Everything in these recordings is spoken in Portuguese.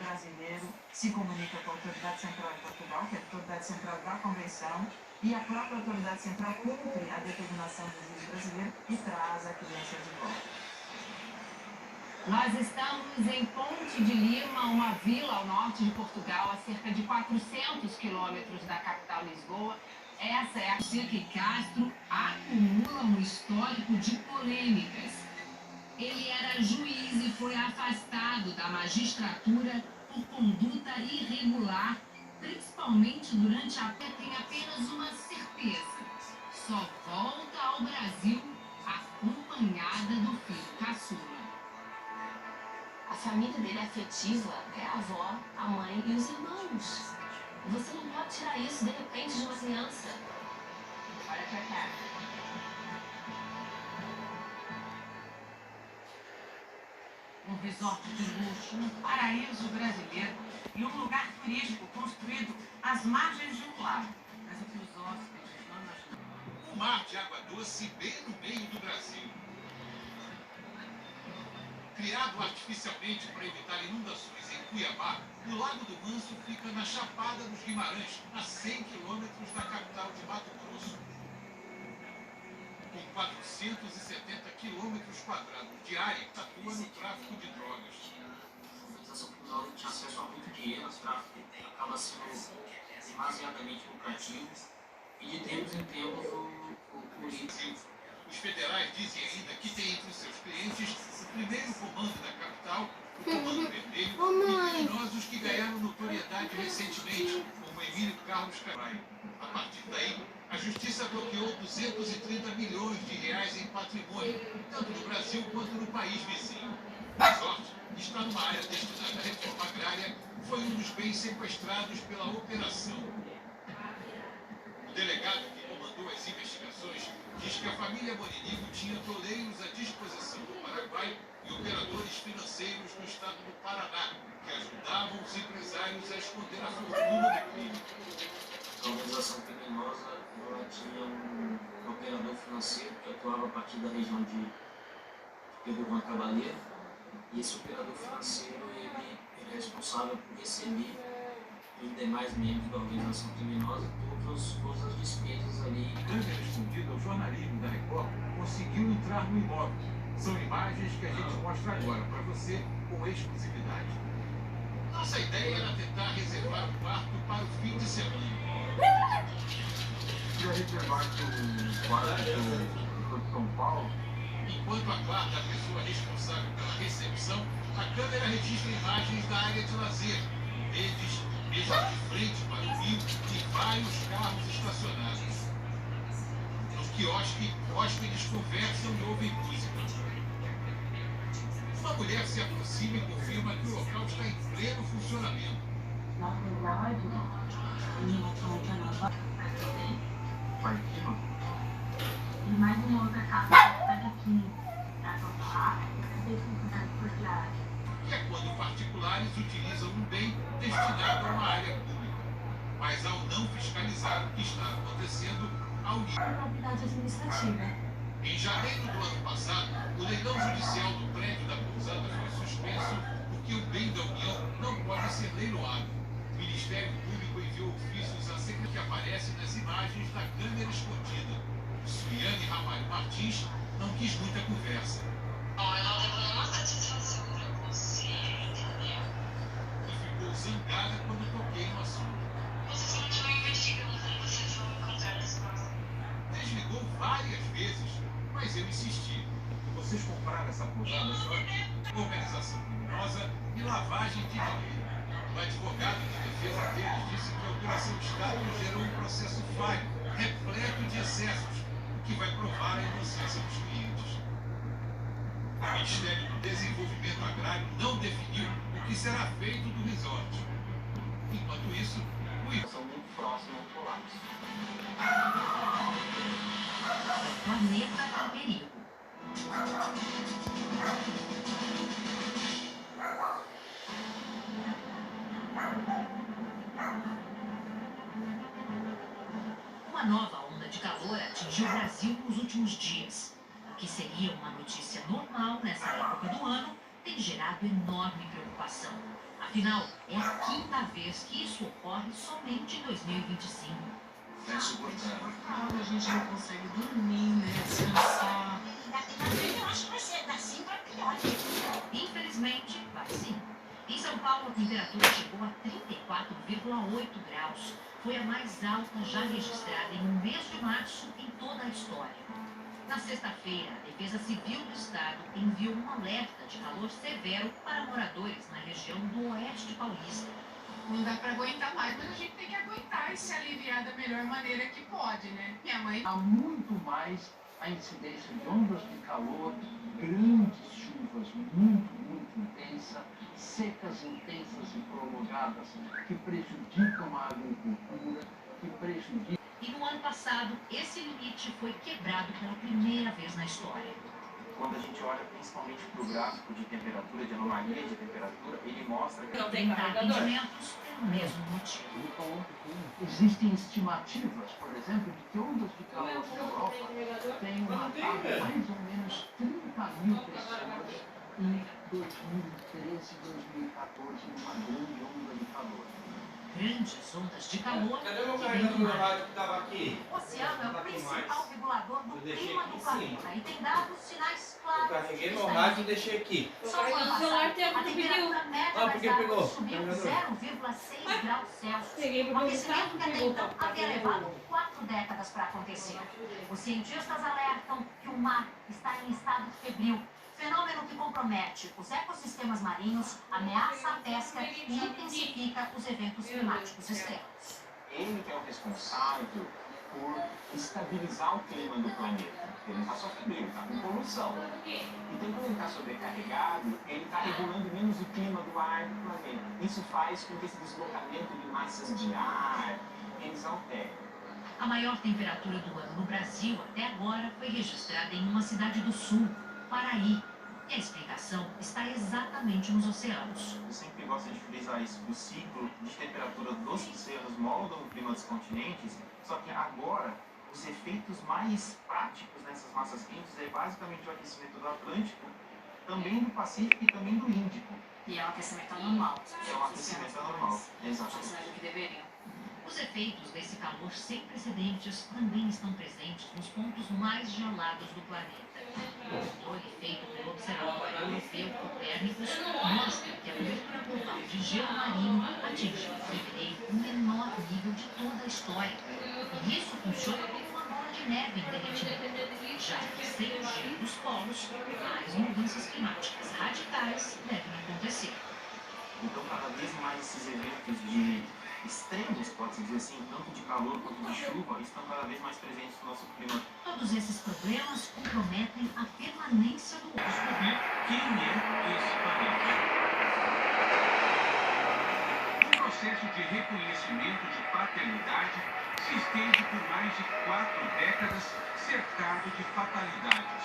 brasileiro se comunica com a Autoridade Central de Portugal, que é a Autoridade Central da Convenção, e a própria Autoridade Central cumpre a determinação do juiz brasileiro e traz a criança de volta. Nós estamos em Ponte de Lima, uma vila ao norte de Portugal, a cerca de 400 quilômetros da capital Lisboa. Essa é a Chique Castro, acumula um histórico de polêmicas. Ele era juiz e foi afastado da magistratura por conduta irregular, principalmente durante a... Tem apenas uma certeza: só volta ao Brasil acompanhada do filho caçula. A família dele afetiva é a avó, a mãe e os irmãos. Você não pode tirar isso de repente de uma criança. Olha pra cá. Um resort de luxo, um paraíso brasileiro e um lugar turístico construído às margens de um lago. Mas o que os hóspedes não imaginam. Um mar de água doce bem no meio do Brasil. Criado artificialmente para evitar inundações em Cuiabá, o Lago do Manso fica na Chapada dos Guimarães, a 100 quilômetros da capital de Mato Grosso. Com 470 quilômetros quadrados de área, atua no tráfico de drogas. A organização criminosa tinha acesso a muito dinheiro, o tráfico acaba sendo demasiadamente lucrativo e de tempos em tempos o político. Os federais dizem ainda que tem entre os seus clientes o primeiro comando da capital, o Comando Vermelho, e criminosos que ganharam notoriedade recentemente, como Emílio Carlos Carvalho. A partir daí, a justiça bloqueou 230 milhões de reais em patrimônio, tanto no Brasil quanto no país vizinho. O resort está numa área destinada à reforma agrária, foi um dos bens sequestrados pela operação. O delegado que comandou as investigações diz que a família Morinigo tinha toleiros à disposição do Paraguai e operadores financeiros do estado do Paraná, que ajudavam os empresários a esconder a fortuna do crime. A organização criminosa ela tinha um operador financeiro que atuava a partir da região de Pedro Juan Cavaleiro, e esse operador financeiro ele é responsável por receber os demais membros da organização criminosa todas as despesas ali. A câmera escondida ao jornalismo da Record conseguiu entrar no imóvel. São imagens que a gente mostra agora para você com exclusividade. Nossa ideia era tentar reservar um quarto para o fim de semana. Queria reservar o quarto de São Paulo. Enquanto aguarda a pessoa responsável pela recepção, a câmera registra imagens da área de lazer, redes, mesas de frente para o rio e vários carros estacionados. No quiosque, hóspedes conversam e ouvem música. Uma mulher se aproxima e confirma que o local está em pleno funcionamento. Na verdade, Lá em cima. e mais uma outra casa que está aqui para comprar, Que é quando particulares utilizam um bem destinado a uma área pública. Mas ao não fiscalizar o que está acontecendo, ao Propriedade administrativa. Em janeiro do ano passado, o leilão judicial do prédio da pousada foi suspenso porque o bem da União não pode ser leiloado. O Ministério Público enviou ofícios à secretaria que aparece nas imagens da câmera escondida. Suiane Ramalho Martins não quis muita conversa. E ficou zangada quando toquei no assunto. Desligou várias vezes, mas eu insisti. Vocês compraram essa pousada só? Organização criminosa e lavagem de dinheiro. O advogado de defesa deles disse que a Operação Estado gerou um processo falho, repleto de excessos, o que vai provar a inocência dos clientes. O Ministério do Desenvolvimento Agrário não definiu o que será feito do resort. Enquanto isso, o São muito próximos ao colapso. Planeta em perigo. Uma nova onda de calor atingiu o Brasil nos últimos dias. O que seria uma notícia normal nessa época do ano tem gerado enorme preocupação. Afinal, é a quinta vez que isso ocorre somente em 2025. É insuportável. Quando a gente não consegue dormir, né? Descansar. Eu acho que vai ser assim para pior. Infelizmente, vai sim. Em São Paulo, a temperatura chegou a 34,8 graus. Foi a mais alta já registrada em um mês de março em toda a história. Na sexta-feira, a Defesa Civil do Estado enviou um alerta de calor severo para moradores na região do Oeste Paulista. Não dá para aguentar mais, mas a gente tem que aguentar e se aliviar da melhor maneira que pode, né? Minha mãe... Há muito mais a incidência de ondas de calor, grandes chuvas muito intensas, secas intensas e prolongadas que prejudicam a agricultura, que prejudicam... E no ano passado, esse limite foi quebrado pela primeira vez na história. Quando a gente olha principalmente para o gráfico de temperatura, de anomalia de temperatura, ele mostra que... Não tem atendimentos pelo mesmo motivo. Então, existem estimativas, por exemplo, de que ondas de calor na Europa têm matado mais ou menos 30 mil pessoas em 2013 e 2014, numa grande onda de calor. Grandes ondas de calor Cadê o meu que vêm carregador do do mar. rádio que estava aqui? O oceano é o principal regulador do Eu deixei clima aqui do em planeta e tem dado sinais claros. Eu carreguei de meu que rádio e deixei aqui. só no ano passado, a temperatura média das porque águas pegou. subiu 0,6 graus Celsius. Peguei Um pra aquecimento que até então perguntar. havia levado 4 décadas para acontecer. Os cientistas alertam que o mar está em estado febril, fenômeno que compromete os ecossistemas marinhos, ameaça a pesca e intensifica os eventos climáticos extremos. Ele que é o responsável por estabilizar o clima do planeta. Ele está só febril, está com poluição. Então, quando ele está sobrecarregado, ele está regulando menos o clima do ar do planeta. Isso faz com que esse deslocamento de massas de ar, eles alterem. A maior temperatura do ano no Brasil até agora foi registrada em uma cidade do sul, Paraí. E a explicação está exatamente nos oceanos. Eu sempre gosto de frisar isso, que o ciclo de temperatura dos oceanos moldam o clima dos continentes, só que agora os efeitos mais práticos nessas massas quentes é basicamente o aquecimento do Atlântico, também do Pacífico e também do Índico. E é um aquecimento anormal. É um aquecimento anormal, exatamente. Mais do que deveriam. Os efeitos desse calor sem precedentes também estão presentes nos pontos mais gelados do planeta. O controle feito pelo Observatório Europeu Copérnicus mostra que a cobertura global de gelo marinho atingiu em fevereiro o menor nível de toda a história. E isso funciona como uma bola de neve em derretimento, já que sem o gelo dos polos, mais mudanças climáticas radicais devem acontecer. Então, cada vez mais esses eventos de extremos, pode-se dizer assim, tanto de calor quanto de chuva, estão cada vez mais presentes no nosso clima. Todos esses problemas comprometem a permanência do nosso planeta. Quem é esse planeta? O processo de reconhecimento de paternidade se estende por mais de 4 décadas, cercado de fatalidades.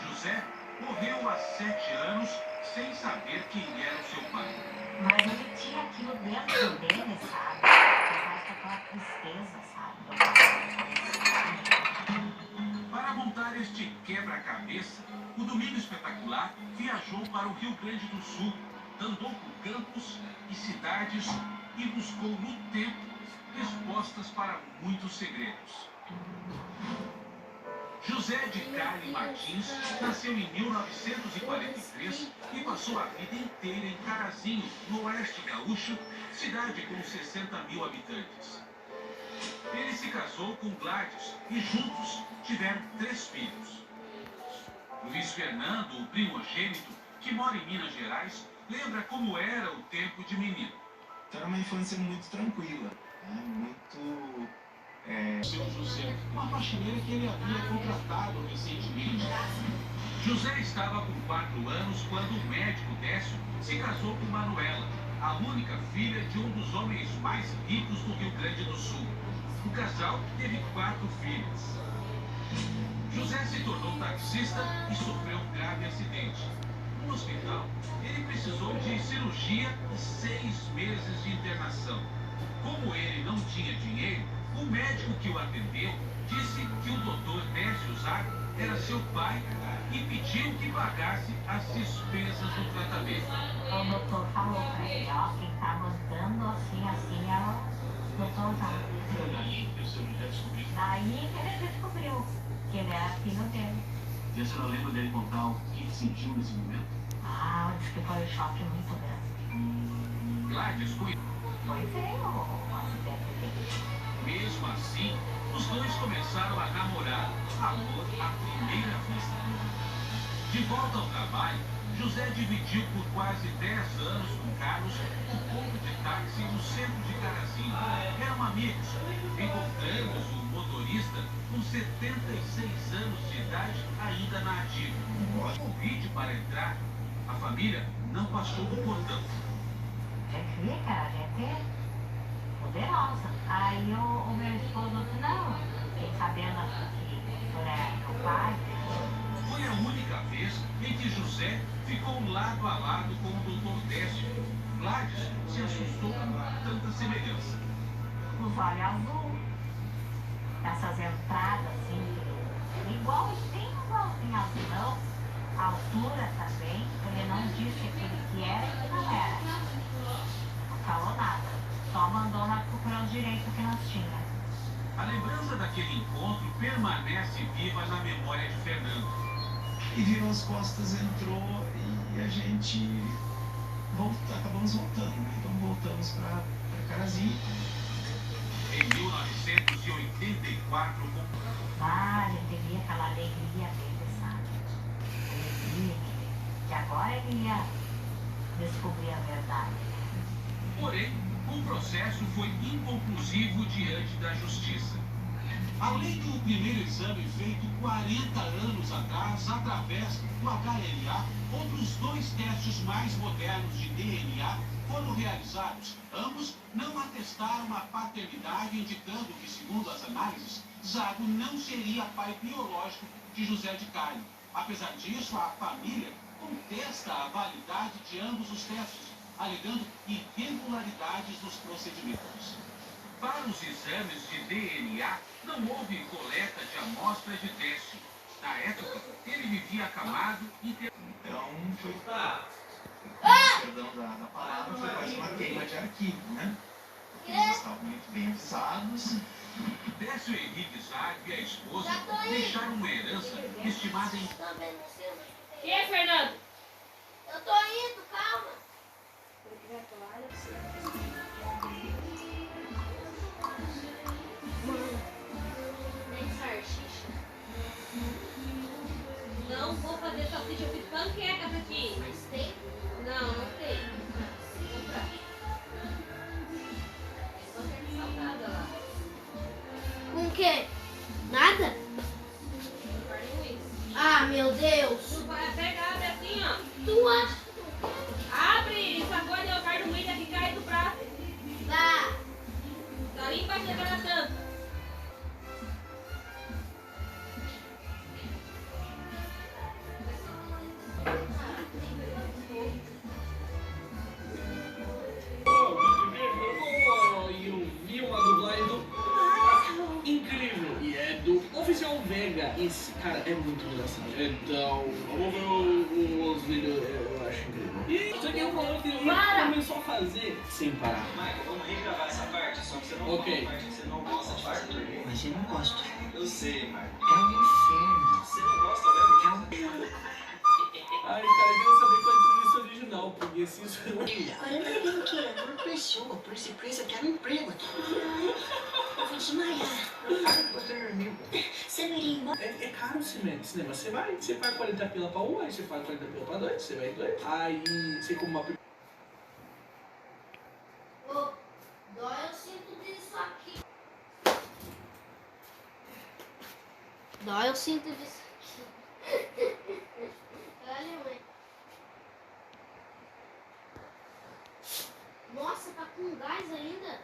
José morreu há 7 anos sem saber quem era o seu pai. Mas ele tinha aquilo dentro dele, sabe? Mas com aquela tristeza, sabe? Para montar este quebra-cabeça, o Domingo Espetacular viajou para o Rio Grande do Sul, andou por campos e cidades e buscou no tempo respostas para muitos segredos. José de Carli Martins nasceu em 1943 e passou a vida inteira em Carazinho, no oeste gaúcho, cidade com 60 mil habitantes. Ele se casou com Gladys e juntos tiveram 3 filhos. Luiz Fernando, o primogênito, que mora em Minas Gerais, lembra como era o tempo de menino. Então era uma infância muito tranquila, né? Muito... Seu José, uma faxineira que ele havia contratado recentemente. José estava com 4 anos quando o médico Décio se casou com Manuela, a única filha de um dos homens mais ricos do Rio Grande do Sul. O casal teve 4 filhas. José se tornou taxista e sofreu um grave acidente. No hospital, ele precisou de cirurgia e 6 meses de internação. Como ele não tinha dinheiro, o médico que o atendeu disse que o Dr. Décio Zago era seu pai e pediu que pagasse as despesas do tratamento. O Dr. E a senhora lembra dele contar o que sentiu nesse momento? Ah, diz que foi um choque muito grande. Gladys Foi feio o acidente dele. mesmo assim, os dois começaram a namorar, amor à primeira vista. De volta ao trabalho, José dividiu por quase 10 anos com Carlos um ponto de táxi no centro de Carazinho. Eram amigos. Encontramos o motorista com 76 anos de idade ainda na ativa. O convite para entrar, a família não passou do portão. A gente via que era gente poderosa. Aí o meu esposo disse, não, fiquei sabendo que o senhor é meu pai. Foi a única vez em que José ficou lado a lado com o doutor Décio. Gladys se assustou com tanta semelhança. Os olhos azul, essas entradas assim, igualzinho azul, não. A altura também, ele não disse aquilo que era e que não era. Não falou nada, só mandou nós procurar o direito que nós tínhamos. A lembrança daquele encontro permanece viva na memória de Fernando. E virou as costas, entrou e a gente acabamos voltando, né? Então voltamos para Carazinho. Em 1984, Ah, ele teve aquela alegria dele, sabe? Alegria, que agora ele ia descobrir a verdade. porém, o processo foi inconclusivo diante da justiça. Além do primeiro exame feito 40 anos atrás, através do HLA, outros 2 testes mais modernos de DNA foram realizados. Ambos não atestaram a paternidade, indicando que, segundo as análises, Zago não seria pai biológico de José de Caio. Apesar disso, a família contesta a validade de ambos os testes, alegando irregularidades nos procedimentos. Para os exames de DNA, não houve coleta de amostra de teste. Na época, ele vivia acamado e... Então foi, perdão da palavra, foi quase uma queima de arquivo, né? Eles estavam muito bem avisados. Décio Henrique Zago e a esposa deixaram uma herança estimada em... E aí, Fernando? Eu tô indo, calma. Tem salsicha? Não vou fazer salsicha, eu fiz panquecas aqui. Mas tem? Não, não tem. Vou comprar. Tem panqueca salgada lá. Com o quê? Nada? Carne moída. Ah, meu Deus. Não vai pegar, abre assim, ó. Tu acha? Abre essa coisa, a carne moída que cai do prato. Vá. Tá limpa a chegar na tampa. Eu vi uma dublagem do incrível e é do Oficial Vega. Esse cara é muito engraçado. Então, vamos ver os vídeos, eu acho incrível. E só que eu falando que ele começou a fazer sem parar. Michael, vamos regravar essa parte, só que você não Ok. fala a parte que você não gosta de fazer. Mas eu não gosto. Eu sei, Michael. É um inferno. Você não gosta mesmo? Ai, cara, eu queria saber qual é a entrevista original, porque se isso é Olha, não é bem que é uma pessoa, por esse preço eu quero um emprego aqui. Eu vou desmaiar. Você dormiu. Você vai ir embora. É caro o cinema. Você paga 40 pila pra um, aí você paga 40 pila pra dois, você vai dois. Aí você come uma pipoca. Ô, dói, eu sinto disso aqui. Dói, eu sinto disso aqui. Olha, mãe. Nossa, tá com gás ainda?